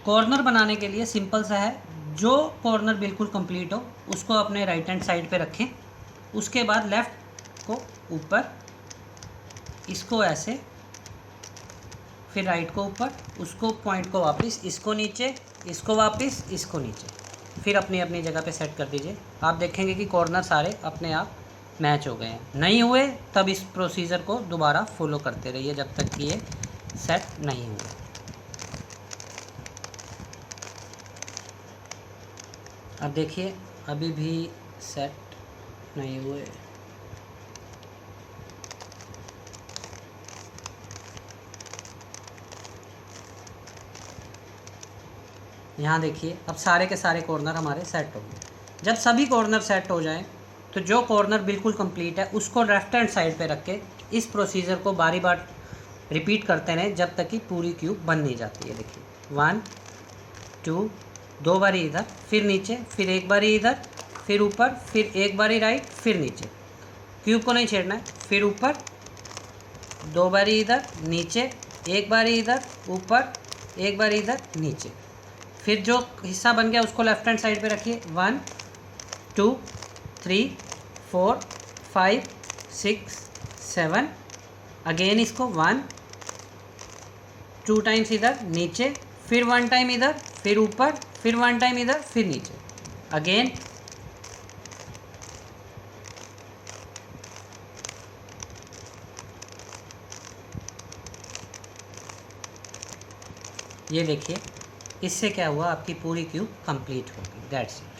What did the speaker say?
Corner बनाने के लिए सिंपल सा है, जो कॉर्नर बिल्कुल कंप्लीट हो उसको अपने राइट हैंड साइड पे रखें, उसके बाद लेफ़्ट को ऊपर, इसको ऐसे, फिर राइट को ऊपर, उसको पॉइंट को वापस, इसको नीचे, इसको वापस, इसको नीचे, फिर अपनी अपनी जगह पे सेट कर दीजिए। आप देखेंगे कि कॉर्नर सारे अपने आप मैच हो गए हैं। नहीं हुए तब इस प्रोसीजर को दोबारा फॉलो करते रहिए जब तक कि ये सेट नहीं हुए। अब देखिए अभी भी सेट नहीं हुए। यहाँ देखिए अब सारे के सारे कॉर्नर हमारे सेट हो गए। जब सभी कॉर्नर सेट हो जाएं तो जो कॉर्नर बिल्कुल कंप्लीट है उसको लेफ्ट हैंड साइड पे रख के इस प्रोसीजर को बारी बार रिपीट करते रहें जब तक कि पूरी क्यूब बन नहीं जाती है। देखिए 1 2, 2 बारी इधर, फिर नीचे, फिर एक बारी इधर, फिर ऊपर, फिर एक बारी राइट, फिर नीचे। क्यूब को नहीं छेड़ना है। फिर ऊपर 2 बारी इधर, नीचे एक बारी इधर, ऊपर एक बारी इधर, नीचे। फिर जो हिस्सा बन गया उसको लेफ्ट हैंड साइड पे रखिए। 1 2 3 4 5 6 7। अगेन इसको 1 2 टाइम्स इधर नीचे, फिर 1 टाइम इधर, फिर ऊपर, फिर 1 टाइम इधर, फिर नीचे। अगेन ये देखिए, इससे क्या हुआ, आपकी पूरी क्यूब कंप्लीट हो गई। That's it.